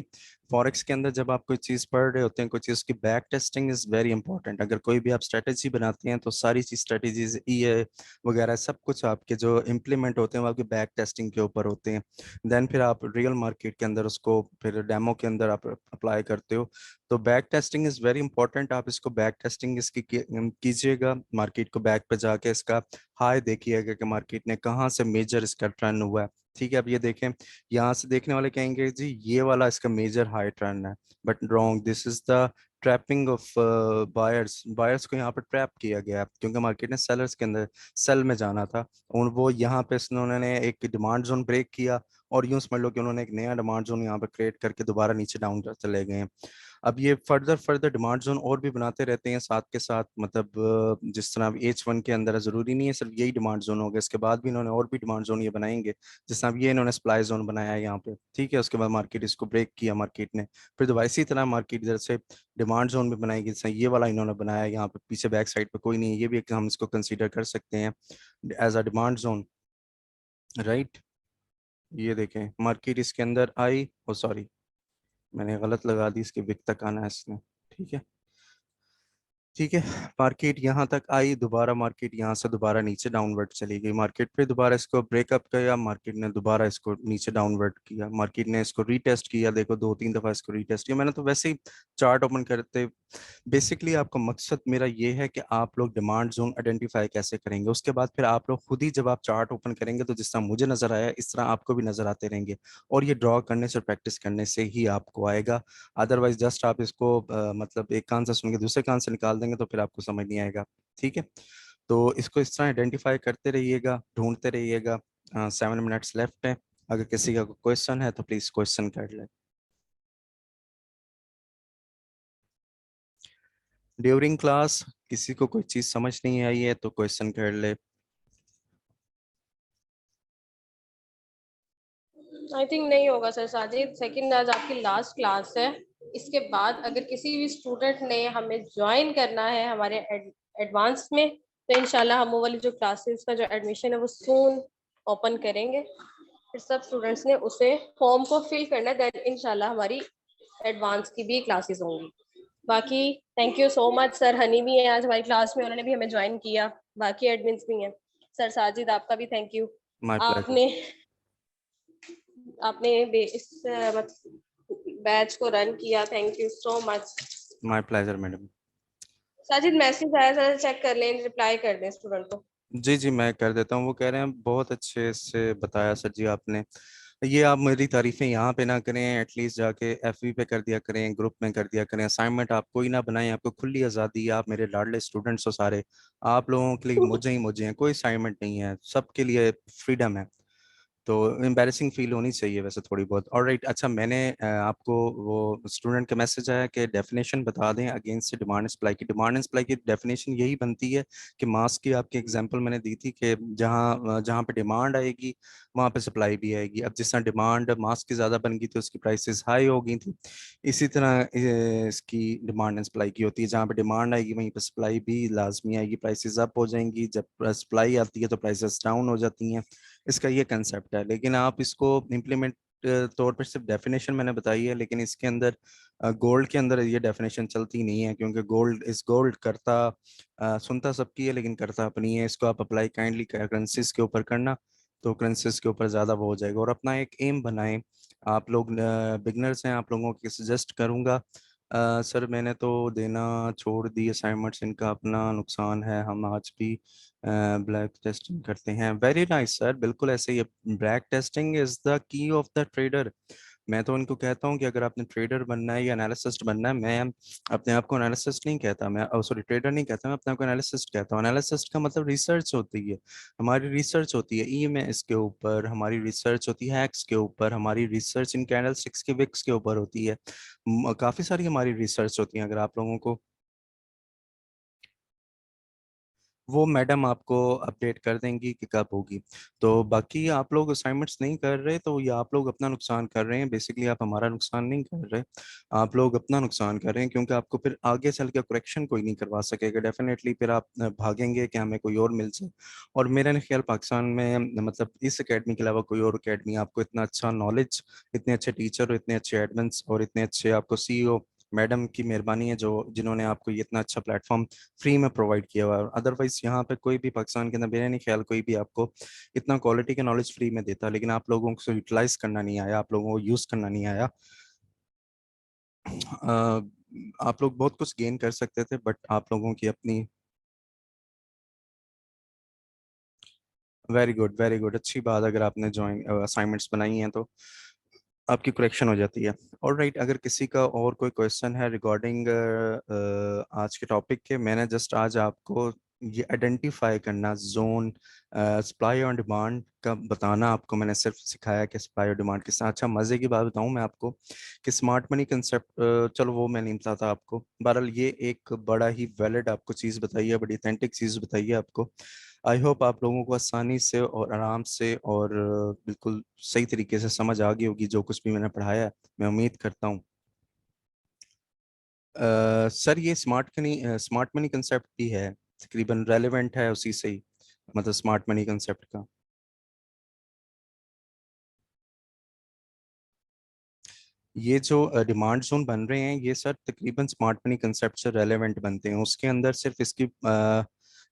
फॉरेक्स के अंदर जब आप कोई चीज़ पढ़ रहे होते हैं, कोई चीज़ की back testing is very important. अगर कोई भी आप स्ट्रेटेजी बनाते हैं तो सारी चीज स्ट्रेटेजीज ये वगैरह सब कुछ आपके जो इम्प्लीमेंट होते हैं वो आपके बैक टेस्टिंग के ऊपर होते हैं। देन फिर आप रियल मार्केट के अंदर उसको फिर डेमो के अंदर आप अप्लाई करते हो। तो back testing is very important, आप इसको बैक टेस्टिंग इसकी कीजिएगा, मार्केट को बैक पे जाके इसका हाई देखिएगा कि मार्केट ने कहाँ से मेजर इसका टर्न हुआ है, ठीक है। अब ये देखें, यहाँ से देखने वाले कहेंगे जी ये वाला इसका मेजर हाई टर्न है, but wrong, this is the trapping of buyers, buyers को यहाँ पर ट्रैप किया गया है, क्योंकि मार्केट ने सेलर्स के अंदर सेल में जाना था, और वो यहाँ पे उन्होंने एक डिमांड जोन ब्रेक किया, और यूं समझ लो कि उन्होंने एक नया डिमांड जोन यहाँ पे क्रिएट करके दोबारा नीचे डाउन चले गए हैं। अब ये फर्दर फर्दर डिमांड जोन और भी बनाते रहते हैं साथ के साथ, मतलब जिस तरह H1 के अंदर है, जरूरी नहीं है सिर्फ यही डिमांड जोन होगा, इसके बाद भी इन्होंने और भी डिमांड जोन ये बनाएंगे, जिस तरह ये इन्होंने सप्लाई जोन बनाया है यहाँ पे, ठीक है। उसके बाद मार्केट इसको ब्रेक किया मार्केट ने, फिर दोबारा इसी तरह मार्केट इधर से डिमांड जोन भी बनाएगी, जैसे ये वाला इन्होंने बनाया है, यहाँ पे पीछे बैक साइड पे कोई नहीं है, ये भी एक हम इसको कंसीडर कर सकते हैं as a demand zone, right. ये देखें मार्केट इसके अंदर आई, ओ सॉरी मैंने गलत लगा दी, इसके विक तक आना है इसने, ठीक है ठीक है। मार्केट यहाँ तक आई, दोबारा मार्केट यहाँ से दोबारा नीचे डाउनवर्ड चली गई, मार्केट फिर दोबारा इसको ब्रेकअप किया, मार्केट ने दोबारा इसको नीचे डाउनवर्ड किया, मार्केट ने इसको रीटेस्ट किया, देखो दो तीन दफा इसको रीटेस्ट किया। मैंने तो वैसे ही चार्ट ओपन करते, बेसिकली आपका मकसद मेरा ये है कि आप लोग डिमांड जोन आइडेंटिफाई कैसे करेंगे, उसके बाद फिर आप लोग खुद ही जब आप चार्ट ओपन करेंगे तो जिस तरह मुझे नजर आया इस तरह आपको भी नजर आते रहेंगे, और ये ड्रॉ करने से प्रैक्टिस करने से ही आपको आएगा। अदरवाइज जस्ट आप इसको मतलब एक कान से सुन के दूसरे कान से निकाल देंगे तो फिर आपको समझ नहीं आएगा, ठीक है। तो इसको इस तरह आइडेंटिफाई करते रहिएगा, ढूंढते रहिएगा। 7 मिनट्स लेफ्ट है, अगर किसी का क्वेश्चन है तो प्लीज क्वेश्चन कर ले। ड्यूरिंग क्लास किसी को कोई चीज समझ नहीं आई है तो क्वेश्चन कर ले। आई थिंक नहीं होगा सर साजिद, सेकंड आज आपकी लास्ट क्लास है। इसके बाद अगर किसी भी स्टूडेंट ने हमें ज्वाइन करना है हमारे एडवांस में, तो इंशाल्लाह हम वो वाली जो क्लासेस का जो एडमिशन है वो सून ओपन करेंगे। फिर सब स्टूडेंट्स ने उसे फॉर्म को फिल करना है, देन इंशाल्लाह हमारी एडवांस की भी क्लासेस होंगी। बाकी thank you so much, sir Honey भी है आज हमारी क्लास में, उन्होंने भी हमें ज्वाइन किया, बाकी एडमिन्स भी हैं। सर साजिद आपका भी थैंक यू, माय प्लेजर। आपने आपने इस बैच को रन किया, thank you so much. My pleasure madam. Sajid message आया, सर चेक कर लें, रिप्लाई कर दें स्टूडेंट को। जी जी मैं कर देता हूँ, वो कह रहे हैं बहुत अच्छे से बताया सर जी आपने, ये आप मेरी तारीफें यहाँ पे ना करें, एटलीस्ट जाके एफवी पे कर दिया करें, ग्रुप में कर दिया करें, असाइनमेंट आप कोई ना बनाएं, आपको खुली आज़ादी है, आप मेरे लाडले स्टूडेंट्स हो सारे, आप लोगों के लिए मुझे ही मुझे हैं, कोई असाइनमेंट नहीं है, सबके लिए फ्रीडम है। तो एम्बैरेसिंग फील होनी चाहिए वैसे थोड़ी बहुत। और राइट, अच्छा मैंने आपको वो स्टूडेंट का मैसेज आया कि डेफिनेशन बता दें अगेंस्ट डिमांड सप्लाई की। डिमांड एंड सप्लाई की डेफिनेशन यही बनती है कि मास की आपकी एग्जांपल मैंने दी थी कि जहाँ जहाँ पे डिमांड आएगी वहाँ पे सप्लाई भी आएगी। अब जिस तरह डिमांड मास की ज़्यादा बन गई थी उसकी प्राइसेस हाई हो गई थी, इसी तरह इसकी डिमांड एंड सप्लाई की होती है। जहाँ पे डिमांड आएगी वहीं पे सप्लाई भी लाजमी आएगी, प्राइसेस अप हो जाएंगी। जब सप्लाई आती है तो प्राइसेस डाउन हो जाती हैं। इसका ये कंसेप्ट है। लेकिन आप इसको इम्प्लीमेंट तौर पर सिर्फ डेफिनेशन मैंने बताई है, लेकिन इसके अंदर गोल्ड के अंदर ये डेफिनेशन चलती नहीं है, क्योंकि गोल्ड इस गोल्ड करता सुनता सबकी है लेकिन करता अपनी है। इसको आप अप्लाई काइंडली करेंसीज के ऊपर करना, तो करेंसीज के ऊपर ज़्यादा वो हो जाएगा। और अपना एक एम बनाएं। आप लोग बिगनर्स हैं, आप लोगों को सजेस्ट करूंगा सर मैंने तो देना छोड़ दी असाइनमेंट्स, इनका अपना नुकसान है, हम आज भी ब्लैक टेस्टिंग करते हैं। वेरी नाइस सर, बिल्कुल ऐसे ही। Black testing is the key of the trader. मैं तो उनको कहता हूँ कि अगर आपने ट्रेडर बनना है या एनालिसिस्ट बनना है, मैं अपने आप को एनालिसिस्ट नहीं कहता, मैं सॉरी ट्रेडर नहीं कहता, मैं अपने आप को एनालिसिस्ट कहता हूँ। एनालिसिस्ट का मतलब रिसर्च होती है, हमारी रिसर्च होती है ई में इसके ऊपर, हमारी रिसर्च होती है एक्स के ऊपर, हमारी रिसर्च इन कैंडलस्टिक्स के विक्स के ऊपर होती है। काफी सारी हमारी रिसर्च होती है। अगर आप लोगों को वो मैडम आपको अपडेट कर देंगी कि कब होगी। तो बाकी आप लोग असाइनमेंट्स नहीं कर रहे तो ये आप लोग अपना नुकसान कर रहे हैं। बेसिकली आप हमारा नुकसान नहीं कर रहे, आप लोग अपना नुकसान कर रहे हैं, क्योंकि आपको फिर आगे चल के करेक्शन कोई नहीं करवा सकेगा। डेफिनेटली फिर आप भागेंगे कि हमें कोई और मिल जाए। और मेरा नहीं ख्याल पाकिस्तान में मतलब इस एकेडमी के अलावा कोई और एकेडमी आपको इतना अच्छा नॉलेज, इतने अच्छे टीचर और इतने अच्छे एडमिन्स और इतने अच्छे आपको सीईओ मैडम की मेहरबानी है जो जिन्होंने आपको ये इतना अच्छा प्लेटफॉर्म फ्री में प्रोवाइड किया हुआ है। अदरवाइज यहाँ पे कोई भी पाकिस्तान के अंदर मेरा नहीं ख्याल कोई भी आपको इतना क्वालिटी का नॉलेज फ्री में देता, लेकिन आप लोगों को यूटिलाइज करना नहीं आया, आप लोगों को यूज करना नहीं आया। आप लोग बहुत कुछ गेन कर सकते थे, बट आप लोगों की अपनी वेरी गुड, वेरी गुड, अच्छी बात। अगर आपने ज्वाइन असाइनमेंट्स बनाई हैं तो आपकी करेक्शन हो जाती है। और राइट, अगर किसी का और कोई क्वेश्चन है रिगार्डिंग आज के टॉपिक के, मैंने जस्ट आज आपको ये आइडेंटिफाई करना जोन सप्लाई और डिमांड का बताना आपको मैंने सिर्फ सिखाया कि सप्लाई और डिमांड किस तरह। अच्छा मज़े की बात बताऊं मैं आपको कि स्मार्ट मनी कंसेप्ट, चलो वो मैं नहीं बताता आपको। बहरहाल ये एक बड़ा ही वैलिड आपको चीज़ बताई है, बड़ी ऑथेंटिक चीज़ बताई है आपको। आई होप आप लोगों को आसानी से और आराम से और बिल्कुल सही तरीके से समझ आ गई होगी जो कुछ भी मैंने पढ़ाया है, मैं उम्मीद करता हूँ। सर ये स्मार्ट मनी कंसेप्ट भी है, तकरीबन रेलेवेंट है उसी से ही, मतलब स्मार्ट मनी कंसेप्ट का। ये जो डिमांड जोन बन रहे हैं ये सर तकरीबन स्मार्ट मनी कंसेप्ट से रेलेवेंट बनते हैं। उसके अंदर सिर्फ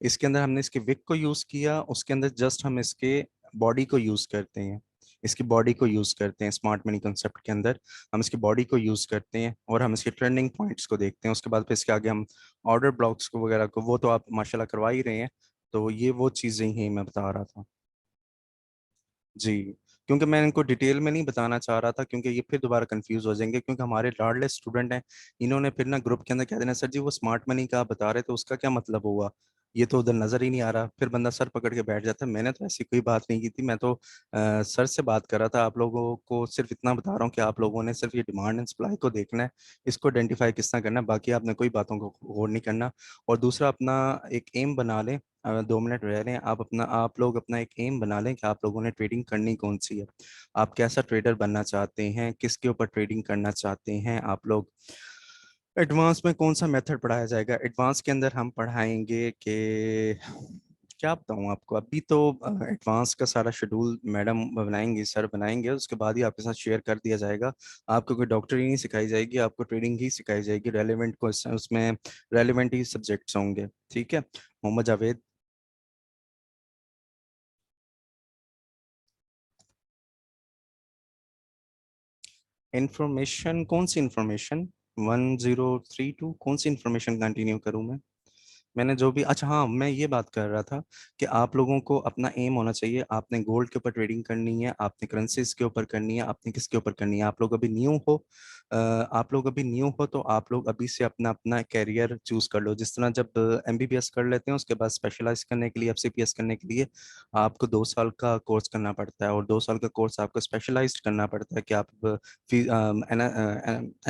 इसके अंदर हमने इसके विक को यूज़ किया, उसके अंदर जस्ट हम इसके बॉडी को यूज़ करते हैं, इसकी बॉडी को यूज़ करते हैं। स्मार्ट मनी कंसेप्ट के अंदर हम इसकी बॉडी को यूज़ करते हैं और हम इसके ट्रेंडिंग पॉइंट्स को देखते हैं। उसके बाद फिर इसके आगे हम ऑर्डर ब्लॉक्स को वगैरह को, वो तो आप माशाल्लाह करवा ही रहे हैं। तो ये वो चीज़ें ही मैं बता रहा था जी। क्योंकि मैं इनको डिटेल में नहीं बताना चाह रहा था, क्योंकि ये फिर दोबारा कंफ्यूज हो जाएंगे, क्योंकि हमारे लाडले स्टूडेंट हैं। इन्होंने फिर ना ग्रुप के अंदर कह देना सर जी वो स्मार्ट मनी का आप बता रहे थे उसका क्या मतलब हुआ, ये तो उधर नजर ही नहीं आ रहा। फिर बंदा सर पकड़ के बैठ जाता है। मैंने तो ऐसी कोई बात नहीं की थी, मैं तो सर से बात कर रहा था। आप लोगों को सिर्फ इतना बता रहा हूँ कि आप लोगों ने सिर्फ ये डिमांड एंड सप्लाई को देखना है, इसको आइडेंटिफाई किस तरह करना है, बाकी आपने कोई बातों को गौर नहीं करना। और दूसरा अपना एक एम बना लें। 2 मिनट रह रहे हैं, आप लोग अपना एक एम बना लें कि आप लोगों ने ट्रेडिंग करनी कौन सी है, आप कैसा ट्रेडर बनना चाहते हैं, किसके ऊपर ट्रेडिंग करना चाहते हैं आप लोग। एडवांस में कौन सा मेथड पढ़ाया जाएगा, एडवांस के अंदर हम पढ़ाएंगे कि क्या बताऊं आपको, अभी तो एडवांस का सारा शेड्यूल मैडम बनाएंगे, सर बनाएंगे, उसके बाद ही आपके साथ शेयर कर दिया जाएगा। आपको कोई डॉक्टरी नहीं सिखाई जाएगी, आपको ट्रेडिंग ही सिखाई जाएगी। रेलिवेंट क्वेश्चन उसमें, रेलिवेंट ही सब्जेक्ट्स होंगे। ठीक है मोहम्मद जावेद। इंफॉर्मेशन कौन सी इंफॉर्मेशन, 1032 कौन सी इंफॉर्मेशन कंटिन्यू करूं मैं? मैंने जो भी, अच्छा हाँ, मैं ये बात कर रहा था कि आप लोगों को अपना एम होना चाहिए। आपने गोल्ड के ऊपर ट्रेडिंग करनी है, आपने करेंसीज के ऊपर करनी है, आपने किसके ऊपर करनी है। आप लोग अभी न्यू हो, आप लोग अभी न्यू हो, तो आप लोग अभी से अपना अपना कैरियर चूज कर लो। जिस तरह जब एमबीबीएस कर लेते हैं उसके बाद स्पेशलाइज करने के लिए, एफसीपीएस करने के लिए आपको 2 साल का कोर्स करना पड़ता है, और 2 साल का कोर्स आपको स्पेशलाइज करना पड़ता है कि आप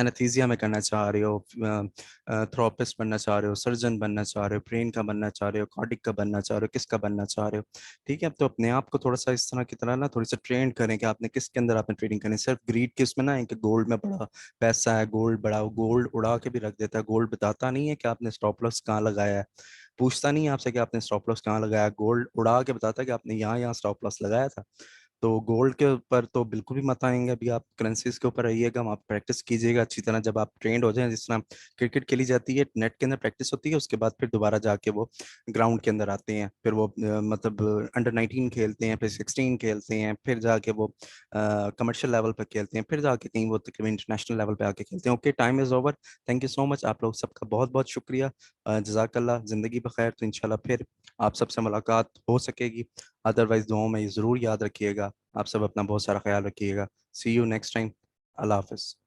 एनेस्थीसिया में करना चाह रहे हो, थेरेपिस्ट बनना चाह रहे हो, सर्जन बनना चाह रहे हो, ब्रेन का बनना चाह रहे हो, कार्डिक का बनना चाह रहे हो, किसका बनना चाह रहे हो। ठीक है, तो अपने आप को थोड़ा सा इस तरह की तरह ना थोड़ी सा ट्रेन करें कि आपने किसके अंदर आपने ट्रेडिंग करनी है। सिर्फ ग्रीड की उसमें ना है कि गोल्ड में बड़ा पैसा है, गोल्ड बढ़ाओ, गोल्ड उड़ा के भी रख देता है। गोल्ड बताता नहीं है कि आपने स्टॉप लॉस कहाँ लगाया है, पूछता नहीं है आपसे कि आपने स्टॉप लॉस कहाँ लगाया। गोल्ड उड़ा के बताता है कि आपने यहाँ यहाँ स्टॉप लॉस लगाया था। तो गोल्ड के ऊपर तो बिल्कुल भी मत आएंगे। अभी आप करेंसीज के ऊपर रहिएगा, वहाँ प्रैक्टिस कीजिएगा अच्छी तरह। जब आप ट्रेंड हो जाए, जिस तरह क्रिकेट खेली जाती है, नेट के अंदर प्रैक्टिस होती है, उसके बाद फिर दोबारा जाके वो ग्राउंड के अंदर आते हैं, फिर वो मतलब अंडर 19 खेलते हैं, फिर 16 खेलते हैं, फिर जाके वो कमर्शियल लेवल पर खेलते हैं, फिर जाके कहीं वो तकरीबन इंटरनेशनल लेवल पे आके खेलते हैं। Okay, time is over. Thank you so much, आप लोग सबका बहुत बहुत शुक्रिया। जज़ाकल्लाह, ज़िंदगी बखैर। तो इंशाल्लाह फिर आप सबसे मुलाकात हो सकेगी। अदरवाइज दुआओं में ये ज़रूर याद रखिएगा। आप सब अपना बहुत सारा ख्याल रखिएगा। सी यू नेक्स्ट टाइम। अल्लाह हाफिज़।